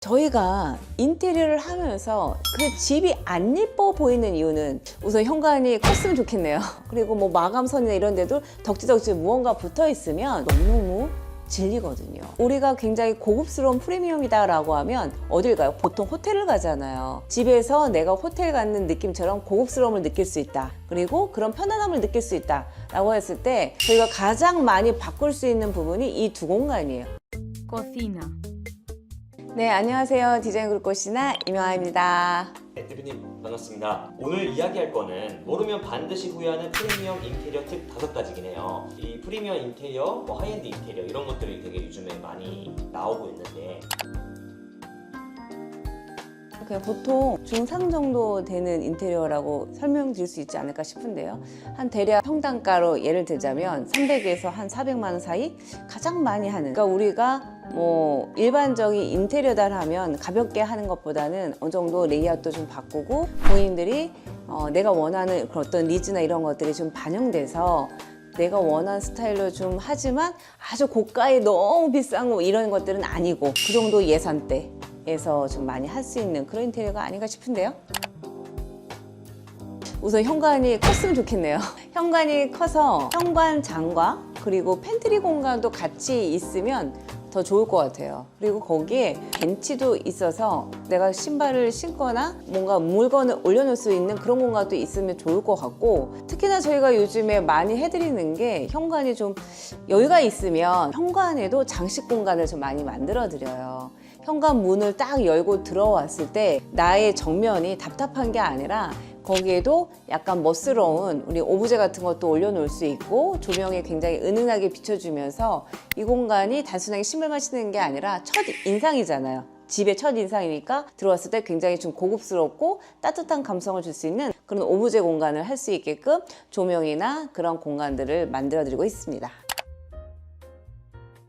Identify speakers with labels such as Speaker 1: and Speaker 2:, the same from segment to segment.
Speaker 1: 저희가 인테리어를 하면서 그 집이 안 예뻐 보이는 이유는 우선 현관이 컸으면 좋겠네요. 그리고 뭐 마감선이나 이런 데도 덕지덕지 무언가 붙어 있으면 너무너무 질리거든요. 우리가 굉장히 고급스러운 프리미엄이다 라고 하면 어딜 가요? 보통 호텔을 가잖아요. 집에서 내가 호텔 가는 느낌처럼 고급스러움을 느낄 수 있다. 그리고 그런 편안함을 느낄 수 있다 라고 했을 때 저희가 가장 많이 바꿀 수 있는 부분이 이 두 공간이에요.
Speaker 2: Cocina.
Speaker 1: 네, 안녕하세요. 디자인 그룹 꽃이나 이명아입니다.
Speaker 3: 네, 대표님 반갑습니다. 오늘 이야기할 거는 모르면 반드시 후회하는 프리미엄 인테리어 팁 5가지긴 해요. 이 프리미엄 인테리어, 하이엔드 인테리어 이런 것들이 되게 요즘에 많이 나오고 있는데
Speaker 1: 그냥 보통 중상 정도 되는 인테리어라고 설명드릴 수 있지 않을까 싶은데요. 한 대략 평당가로 예를 들자면 300에서 한 400만 원 사이 가장 많이 하는, 그러니까 우리가 뭐 일반적인 인테리어다 하면 가볍게 하는 것보다는 어느 정도 레이아웃도 좀 바꾸고 본인들이 내가 원하는 그런 어떤 니즈나 이런 것들이 좀 반영돼서 내가 원하는 스타일로 좀 하지만 아주 고가의 너무 비싼 거 이런 것들은 아니고 그 정도 예산대에서 좀 많이 할 수 있는 그런 인테리어가 아닌가 싶은데요. 우선 현관이 컸으면 좋겠네요. 현관이 커서 현관장과 그리고 팬트리 공간도 같이 있으면 더 좋을 것 같아요. 그리고 거기에 벤치도 있어서 내가 신발을 신거나 뭔가 물건을 올려놓을 수 있는 그런 공간도 있으면 좋을 것 같고, 특히나 저희가 요즘에 많이 해드리는 게 현관이 좀 여유가 있으면 현관에도 장식 공간을 좀 많이 만들어 드려요. 현관 문을 딱 열고 들어왔을 때 나의 정면이 답답한 게 아니라 거기에도 약간 멋스러운 우리 오브제 같은 것도 올려놓을 수 있고 조명에 굉장히 은은하게 비춰주면서 이 공간이 단순하게 신발만 신는 게 아니라 첫 인상이잖아요. 집의 첫 인상이니까 들어왔을 때 굉장히 좀 고급스럽고 따뜻한 감성을 줄 수 있는 그런 오브제 공간을 할 수 있게끔 조명이나 그런 공간들을 만들어 드리고 있습니다.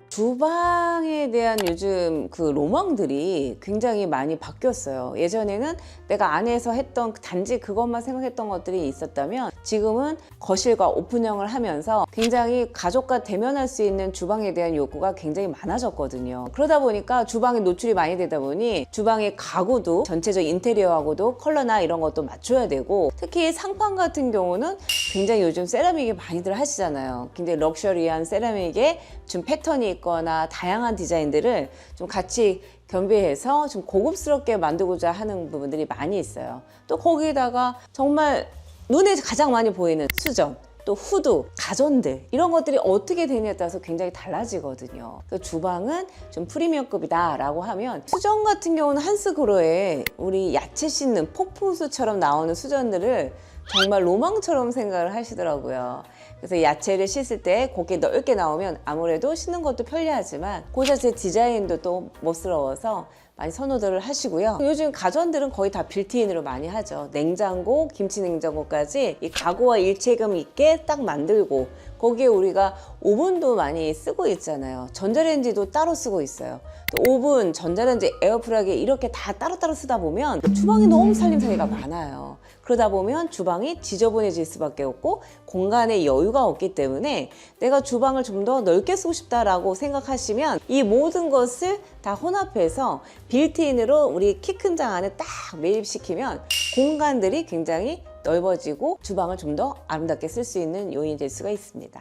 Speaker 1: 주방에 대한 요즘 그 로망들이 굉장히 많이 바뀌었어요. 예전에는 내가 안에서 했던 단지 그것만 생각했던 것들이 있었다면 지금은 거실과 오픈형을 하면서 굉장히 가족과 대면할 수 있는 주방에 대한 요구가 굉장히 많아졌거든요. 그러다 보니까 주방에 노출이 많이 되다 보니 주방의 가구도 전체적 인테리어하고도 컬러나 이런 것도 맞춰야 되고, 특히 상판 같은 경우는 굉장히 요즘 세라믹이 많이들 하시잖아요. 굉장히 럭셔리한 세라믹에 좀 패턴이 있거나 다양한 디자인들을 좀 같이 겸비해서 좀 고급스럽게 만들고자 하는 부분들이 많이 있어요. 또 거기에다가 정말 눈에 가장 많이 보이는 수전, 또 후드, 가전들 이런 것들이 어떻게 되느냐에 따라서 굉장히 달라지거든요. 그래서 주방은 좀 프리미엄급이다 라고 하면, 수전 같은 경우는 한스그로에 우리 야채 씻는 폭포수처럼 나오는 수전들을 정말 로망처럼 생각을 하시더라고요. 그래서 야채를 씻을 때 곱게 넓게 나오면 아무래도 씻는 것도 편리하지만 그 자체 디자인도 또 멋스러워서 많이 선호들을 하시고요. 요즘 가전들은 거의 다 빌트인으로 많이 하죠. 냉장고, 김치 냉장고까지 이 가구와 일체감 있게 딱 만들고, 거기에 우리가 오븐도 많이 쓰고 있잖아요. 전자레인지도 따로 쓰고 있어요. 또 오븐, 전자레인지, 에어프라이기 이렇게 다 따로따로 쓰다 보면 주방이 너무 살림살이가 많아요. 그러다 보면 주방이 지저분해질 수밖에 없고 공간에 여유가 없기 때문에 내가 주방을 좀 더 넓게 쓰고 싶다라고 생각하시면 이 모든 것을 다 혼합해서 빌트인으로 우리 키 큰 장 안에 딱 매입시키면 공간들이 굉장히 넓어지고 주방을 좀 더 아름답게 쓸 수 있는 요인이 될 수가 있습니다.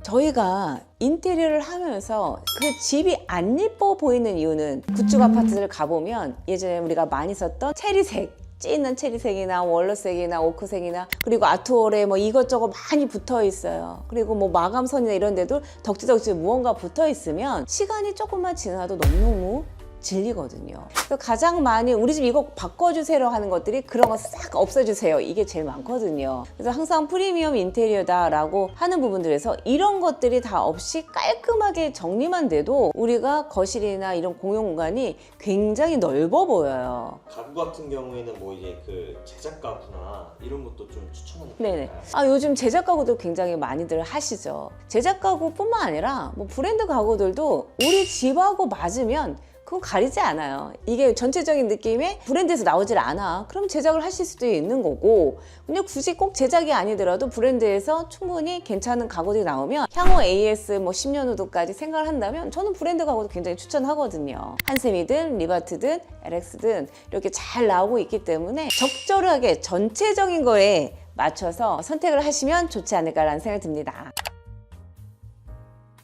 Speaker 1: 저희가 인테리어를 하면서 그 집이 안 예뻐 보이는 이유는, 구축 아파트를 가보면 예전에 우리가 많이 썼던 체리색, 진한 체리색이나 원로색이나 오크색이나 그리고 아트월에 뭐 이것저것 많이 붙어 있어요. 그리고 뭐 마감선이나 이런 데도 덕지덕지 무언가 붙어 있으면 시간이 조금만 지나도 너무너무 질리거든요. 그래서 가장 많이 우리 집 이거 바꿔주세요 하는 것들이 그런 거 싹 없애주세요, 이게 제일 많거든요. 그래서 항상 프리미엄 인테리어다 라고 하는 부분들에서 이런 것들이 다 없이 깔끔하게 정리만 돼도 우리가 거실이나 이런 공용 공간이 굉장히 넓어 보여요.
Speaker 3: 가구 같은 경우에는 뭐 이제 그 제작 가구나 이런 것도 좀 추천하는
Speaker 1: 네네.
Speaker 3: 편인가요?
Speaker 1: 요즘 제작 가구도 굉장히 많이들 하시죠. 제작 가구뿐만 아니라 뭐 브랜드 가구들도 우리 집하고 맞으면 그거 가리지 않아요. 이게 전체적인 느낌이 브랜드에서 나오질 않아. 그럼 제작을 하실 수도 있는 거고, 근데 굳이 꼭 제작이 아니더라도 브랜드에서 충분히 괜찮은 가구들이 나오면 향후 AS 뭐 10년 후도까지 생각을 한다면 저는 브랜드 가구도 굉장히 추천하거든요. 한샘이든 리바트든 LX든 이렇게 잘 나오고 있기 때문에 적절하게 전체적인 거에 맞춰서 선택을 하시면 좋지 않을까라는 생각이 듭니다.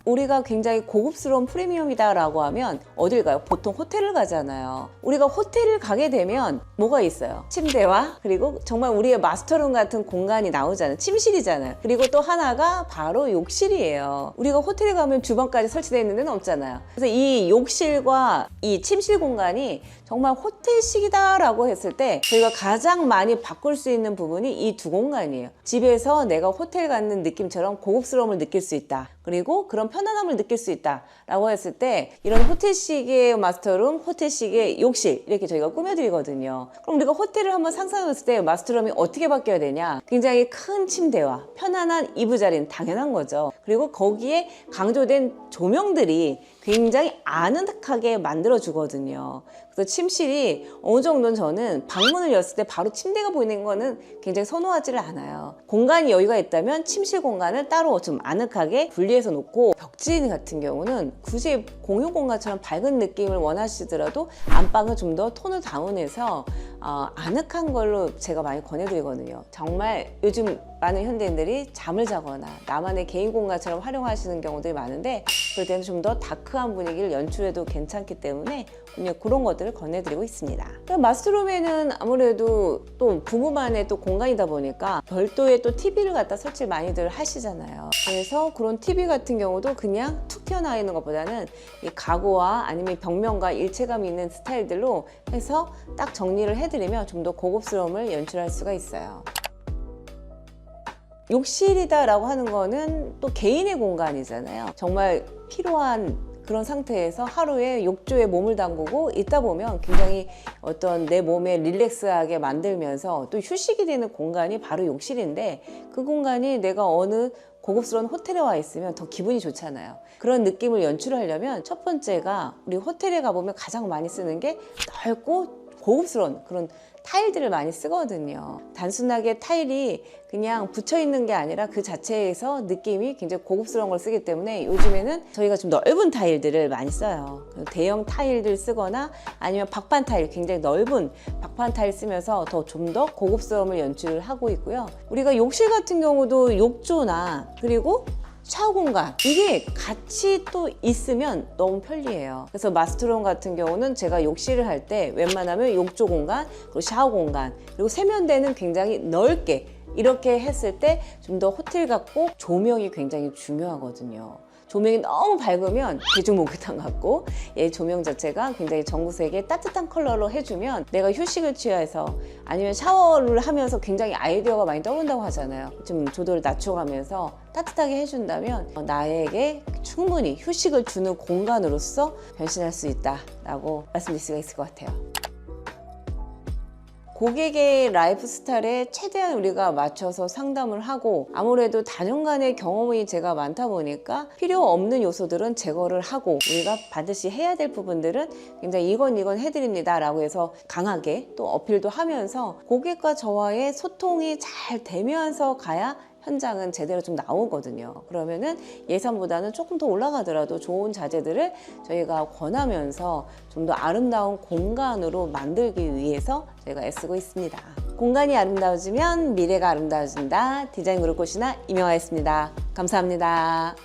Speaker 1: 우리가 굉장히 고급스러운 프리미엄이다 라고 하면 어딜 가요? 보통 호텔을 가잖아요. 우리가 호텔을 가게 되면 뭐가 있어요? 침대와 그리고 정말 우리의 마스터룸 같은 공간이 나오잖아요. 침실이잖아요. 그리고 또 하나가 바로 욕실이에요. 우리가 호텔에 가면 주방까지 설치되어 있는 데는 없잖아요. 그래서 이 욕실과 이 침실 공간이 정말 호텔식이다 라고 했을 때 저희가 가장 많이 바꿀 수 있는 부분이 이 두 공간이에요. 집에서 내가 호텔 가는 느낌처럼 고급스러움을 느낄 수 있다. 그리고 그런 편안함을 느낄 수 있다 라고 했을 때 이런 호텔식의 마스터룸, 호텔식의 욕실 이렇게 저희가 꾸며드리거든요. 그럼 우리가 호텔을 한번 상상해봤을 때 마스터룸이 어떻게 바뀌어야 되냐? 굉장히 큰 침대와 편안한 이부자리는 당연한 거죠. 그리고 거기에 강조된 조명들이 굉장히 아늑하게 만들어주거든요. 그래서 침실이 어느 정도는 저는 방문을 열었을 때 바로 침대가 보이는 거는 굉장히 선호하지를 않아요. 공간이 여유가 있다면 침실 공간을 따로 좀 아늑하게 분리해서 놓고, 벽지 같은 경우는 굳이 공용 공간처럼 밝은 느낌을 원하시더라도 안방을 좀 더 톤을 다운해서 아늑한 걸로 제가 많이 권해드리거든요. 정말 요즘 많은 현대인들이 잠을 자거나 나만의 개인 공간처럼 활용하시는 경우들이 많은데 그럴 때는 좀 더 다크한 분위기를 연출해도 괜찮기 때문에 그런 것들을 권해드리고 있습니다. 마스터룸에는 아무래도 또 부부만의 또 공간이다 보니까 별도의 또 TV를 갖다 설치를 많이들 하시잖아요. 그래서 그런 TV 같은 경우도 그냥 툭 튀어나와 있는 것보다는 이 가구와 아니면 벽면과 일체감이 있는 스타일들로 해서 딱 정리를 해드리면 좀 더 고급스러움을 연출할 수가 있어요. 욕실이다 라고 하는 거는 또 개인의 공간이잖아요. 정말 필요한 그런 상태에서 하루에 욕조에 몸을 담그고 있다 보면 굉장히 어떤 내 몸에 릴렉스하게 만들면서 또 휴식이 되는 공간이 바로 욕실인데, 그 공간이 내가 어느 고급스러운 호텔에 와 있으면 더 기분이 좋잖아요. 그런 느낌을 연출하려면 첫 번째가 우리 호텔에 가보면 가장 많이 쓰는 게 넓고 고급스러운 그런 타일들을 많이 쓰거든요. 단순하게 타일이 그냥 붙여 있는 게 아니라 그 자체에서 느낌이 굉장히 고급스러운 걸 쓰기 때문에 요즘에는 저희가 좀 넓은 타일들을 많이 써요. 대형 타일들 쓰거나 아니면 박판 타일, 굉장히 넓은 박판 타일 쓰면서 좀 더 고급스러움을 연출을 하고 있고요. 우리가 욕실 같은 경우도 욕조나 그리고 샤워 공간, 이게 같이 또 있으면 너무 편리해요. 그래서 마스터룸 같은 경우는 제가 욕실을 할 때 웬만하면 욕조 공간, 그리고 샤워 공간, 그리고 세면대는 굉장히 넓게 이렇게 했을 때 좀 더 호텔 같고, 조명이 굉장히 중요하거든요. 조명이 너무 밝으면 대중목욕탕 같고, 조명 자체가 굉장히 전구색의 따뜻한 컬러로 해주면 내가 휴식을 취해서 아니면 샤워를 하면서 굉장히 아이디어가 많이 떠오른다고 하잖아요. 좀 조도를 낮춰가면서 따뜻하게 해준다면 나에게 충분히 휴식을 주는 공간으로서 변신할 수 있다라고 말씀드릴 수가 있을 것 같아요. 고객의 라이프 스타일에 최대한 우리가 맞춰서 상담을 하고, 아무래도 다년간의 경험이 제가 많다 보니까 필요 없는 요소들은 제거를 하고, 우리가 반드시 해야 될 부분들은 굉장히 이건 해드립니다 라고 해서 강하게 또 어필도 하면서 고객과 저와의 소통이 잘 되면서 가야 현장은 제대로 좀 나오거든요. 그러면은 예산보다는 조금 더 올라가더라도 좋은 자재들을 저희가 권하면서 좀 더 아름다운 공간으로 만들기 위해서 저희가 애쓰고 있습니다. 공간이 아름다워지면 미래가 아름다워진다. 디자인 그룹 꽃이나 임영아였습니다. 감사합니다.